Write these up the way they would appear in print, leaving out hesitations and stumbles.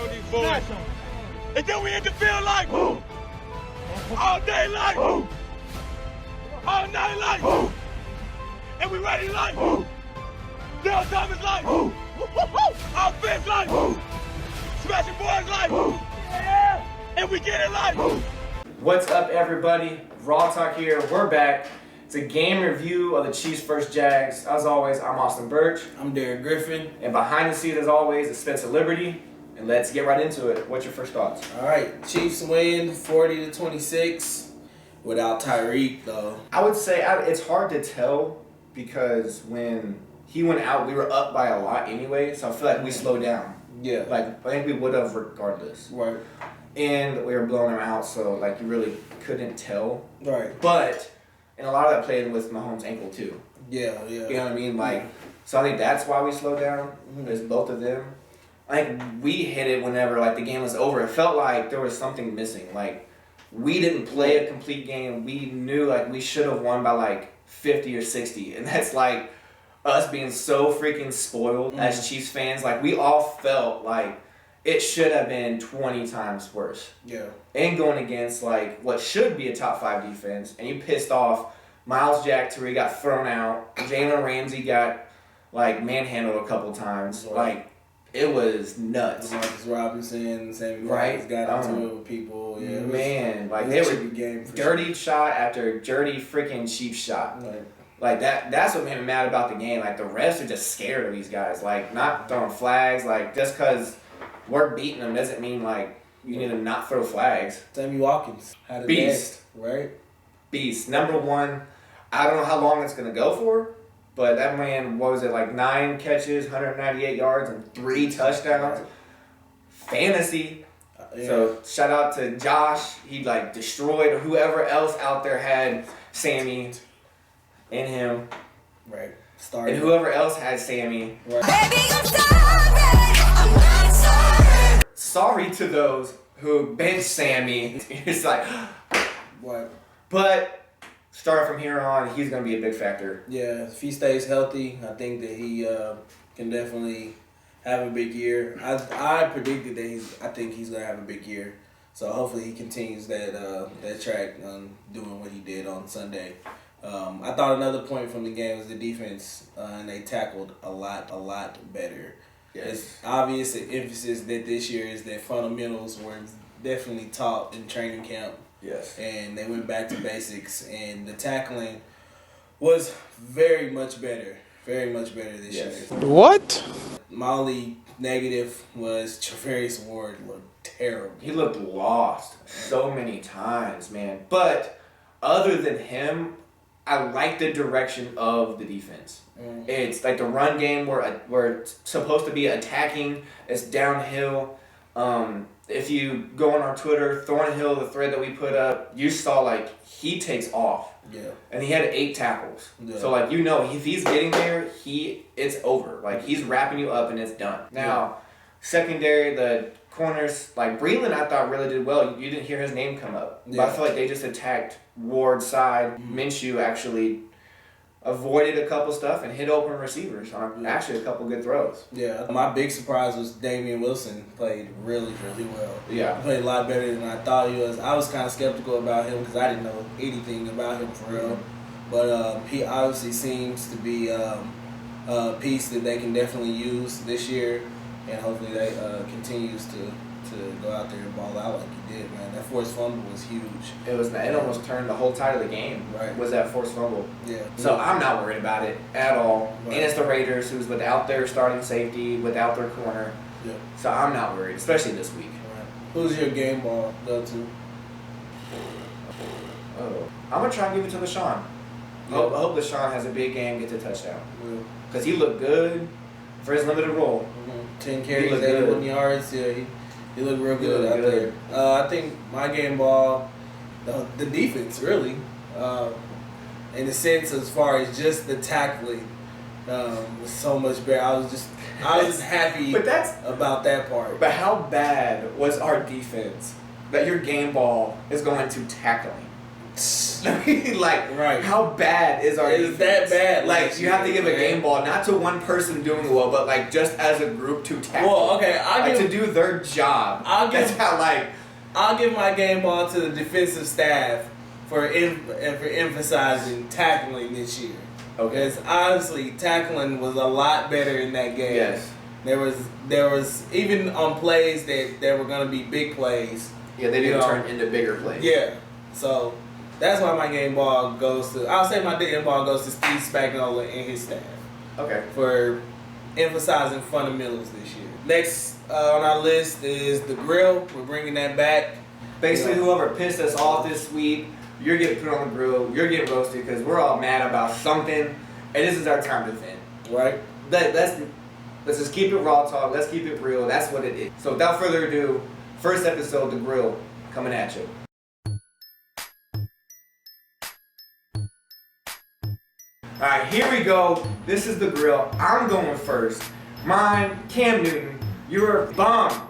on these boys. And then we hit the field like, all day like, all night like, and we ready like, Dale Thomas like, offense like, smashing boys like, and we get it like. What's up, everybody? Raw Talk here. We're back. It's a game review of the Chiefs vs. Jags. As always, I'm Austin Birch. I'm Derek Griffin. And behind the scenes, as always, is Spencer Liberty. And let's get right into it. What's your first thoughts? All right, Chiefs win 40-26 without Tyreek, though. I would say it's hard to tell because when he went out, we were up by a lot anyway. So I feel like we slowed down. Yeah. Like, I think we would have regardless. Right. And we were blowing them out, so like you really couldn't tell. Right. But, and a lot of that played with Mahomes' ankle too. Yeah. You know what I mean? Like, so I think that's why we slowed down. Is both of them. I think we hit it whenever like the game was over. It felt like there was something missing. Like we didn't play a complete game. We knew like we should have won by like 50 or 60, and that's like us being so freaking spoiled as Chiefs fans. Like we all felt like it should have been 20 times worse. Yeah. And going against like what should be a top 5 defense, and you pissed off Miles Jack to where he got thrown out. Jalen Ramsey got like manhandled a couple times. Like it was nuts. Marcus Robinson, Sammy Right. Watkins got into it with people. Yeah. Man, like they were game dirty shot after dirty freaking Chiefs shot. Right. Like that's what made me mad about the game. Like the refs are just scared of these guys. Like not throwing flags. Like just because we're beating them doesn't mean like you need to not throw flags. Sammy Watkins had a Beast. Right? Beast. Number one. I don't know how long it's gonna go for, but that man, what was it, like 9 catches, 198 yards, and 3 touchdowns. Right. Fantasy. Yeah. So shout out to Josh. He like destroyed whoever else out there had Sammy in him. Right. And whoever else had Sammy. Right. Baby, I'm sorry. I'm not sorry. Sorry to those who benched Sammy. It's like, What? but starting from here on, he's going to be a big factor. Yeah, if he stays healthy, I think that he can definitely have a big year. I predicted that I think he's gonna have a big year. So hopefully he continues that track doing what he did on Sunday. I thought another point from the game was the defense, and they tackled a lot better. Yes. It's obvious the emphasis that this year is that fundamentals were definitely taught in training camp. Yes. And they went back to basics, and the tackling was very much better this year. What? My only negative was Travarius Ward looked terrible. He looked lost so many times, man. But other than him, I like the direction of the defense. It's like the run game we're supposed to be attacking. It's downhill. If you go on our Twitter, Thornhill, the thread that we put up, you saw like he takes off. Yeah. And he had 8 tackles. Yeah. So like if he's getting there, it's over. Like he's wrapping you up and it's done. Now, secondary, the corners, like Breland I thought really did well. You didn't hear his name come up. Yeah. But I feel like they just attacked Ward's side. Minshew actually avoided a couple stuff and hit open receivers on actually a couple good throws. Yeah. My big surprise was Damian Wilson played really well. Yeah. He played a lot better than I thought he was. I was kind of skeptical about him because I didn't know anything about him for real. But he obviously seems to be a piece that they can definitely use this year, and hopefully they continues to go out there and ball out like he did, man. That forced fumble was huge. It almost turned the whole tide of the game. Right. Was that forced fumble. Yeah. So I'm not worried about it at all. Right. And it's the Raiders, who's without their starting safety, without their corner. Yeah. So I'm not worried, especially this week. Right. Who's your game ball go to? I'm going to try and give it to LaShawn. I hope LaShawn has a big game, gets a touchdown. Because he looked good for his limited role. 10 carries, 81 yards. Yeah, he looked real good out there. I think my game ball, the defense really, in the sense as far as just the tackling, was so much better. I was just happy about that part. But how bad was our defense that your game ball is going to tackling? I mean, like, Right. how bad is our It's defense? that bad Like, last you have to year, give a man. game ball, not to one person doing well, but, like, just as a group to tackle. Well, okay, to do their job. I'll give- That's how, like, I'll give my game ball to the defensive staff for emphasizing tackling this year. okay. Because honestly, tackling was a lot better in that game. Yes. There was even on plays that there were gonna be big plays. Yeah, they didn't You know, turn into bigger plays. Yeah. So that's why my game ball goes to. I'll say my game ball goes to Steve Spagnuolo and his staff Okay. for emphasizing fundamentals this year. Next on our list is the grill. We're bringing that back. Basically, Yeah. whoever pissed us off this week, you're getting put on the grill, you're getting roasted because we're all mad about something, and this is our time to vent. Right. Let's just keep it raw talk, let's keep it real, that's what it is. So without further ado, first episode, The Grill, coming at you. Alright, here we go. This is The Grill. I'm going first. Mine, Cam Newton, you're a bum.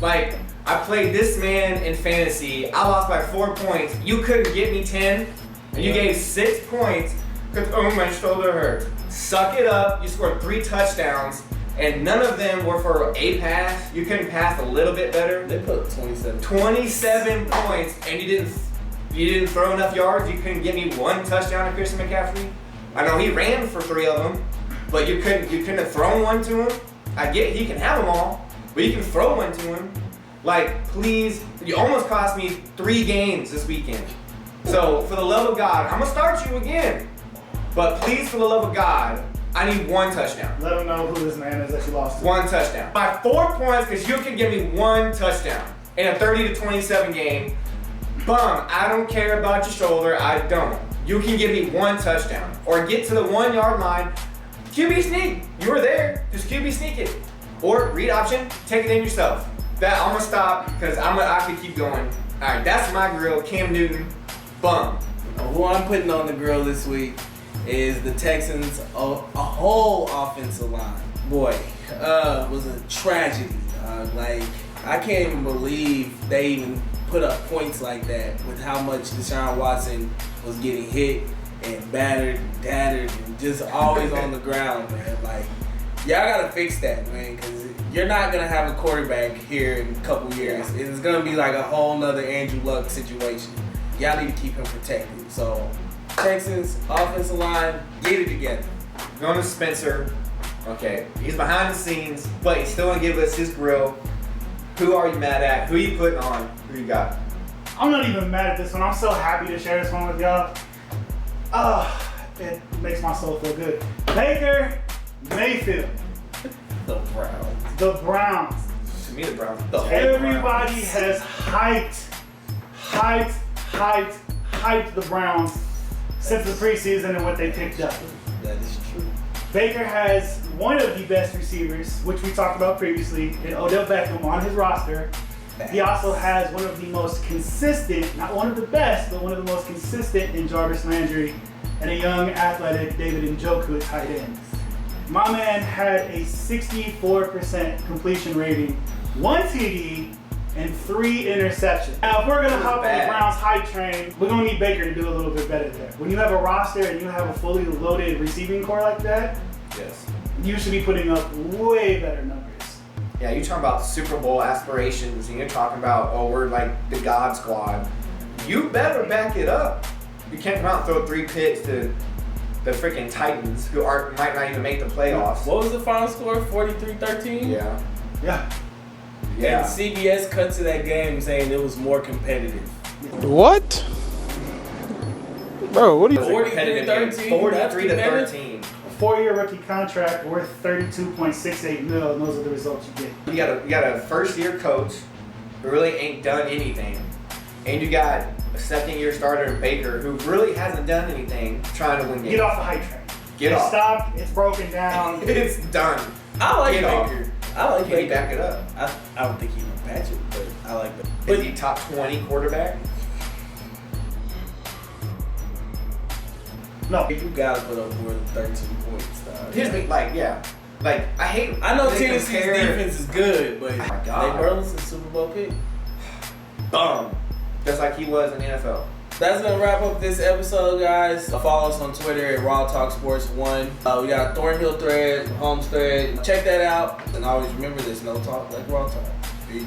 Like, I played this man in fantasy. I lost by 4 points. You couldn't get me 10, and you gave 6 points because, oh, my shoulder hurts. Suck it up. You scored 3 touchdowns, and none of them were for a pass. You couldn't pass a little bit better. They put 27. 27 points, and you didn't throw enough yards. You couldn't get me 1 touchdown to Christian McCaffrey. I know he ran for 3 of them, but you couldn't have thrown one to him. I get he can have them all, but you can throw one to him. Like, please, you almost cost me 3 games this weekend. So, for the love of God, I'm gonna start you again. But please, for the love of God, I need 1 touchdown. Let them know who this man is that you lost to. 1 touchdown. By 4 points, because you can give me 1 touchdown in a 30-27 game. Bum, I don't care about your shoulder, I don't. You can give me 1 touchdown. Or get to the 1 yard line. QB sneak, you were there, just QB sneak it. Or read option, take it in yourself. That, I'm gonna stop, because I could keep going. Alright, that's my grill, Cam Newton, bum. Who I'm putting on the grill this week is the Texans' a whole offensive line. Boy, was a tragedy. Like, I can't even believe they even put up points like that with how much Deshaun Watson was getting hit and battered and tattered and just always on the ground, man. Like, y'all gotta fix that, man, because you're not gonna have a quarterback here in a couple years. It's gonna be like a whole nother Andrew Luck situation. Y'all need to keep him protected. So, Texans, offensive line, get it together. Going to Spencer. Okay, he's behind the scenes, but he's still gonna give us his grill. Who are you mad at? Who are you putting on? Who you got? I'm not even mad at this one. I'm so happy to share this one with y'all. It makes my soul feel good. Baker Mayfield. The Browns. The Browns. To me, the Browns. Everybody has hyped the Browns since the preseason and what they picked up. That is true. Baker has one of the best receivers, which we talked about previously, in Odell Beckham on his roster. He also has one of the most consistent, not one of the best, but one of the most consistent in Jarvis Landry and a young, athletic David Njoku at tight end. My man had a 64% completion rating, 1 TD, and 3 interceptions. Now, if we're gonna hop on the bad. Browns hype train, we're gonna need Baker to do a little bit better there. When you have a roster and you have a fully loaded receiving core like that, Yes. you should be putting up way better numbers. Yeah, you're talking about Super Bowl aspirations, and you're talking about, oh, we're like the God Squad. You better back it up. You can't come out and throw 3 picks to the freaking Titans, who might not even make the playoffs. What was the final score? 43-13? Yeah. Yeah. Yeah. And CBS cut to that game saying it was more competitive. What? Bro, what are you? 43-13. 43-13. A 4-year rookie contract worth $32.68 million, and those are the results you get. You got a first-year coach who really ain't done anything, and you got a second-year starter in Baker who really hasn't done anything trying to win games. Get off the hype train. Get It's off. stopped. It's broken down. It's done. I like Get off. Baker. I like Can he Baker. back it up? I don't think he can patch it, but I like Baker. Is he top 20 quarterback? No. You gotta put up more than 13 points, dog. Here's the I hate. I know they Tennessee's compare- defense is good, but Oh my Nate God. Burleson's Super Bowl pick. Bum, just like he was in the NFL. That's gonna wrap up this episode, guys. Follow us on Twitter at Raw Talk Sports 1. We got Thornhill thread, Holmes thread. Check that out. And always remember, there's no talk like Raw Talk. Peace.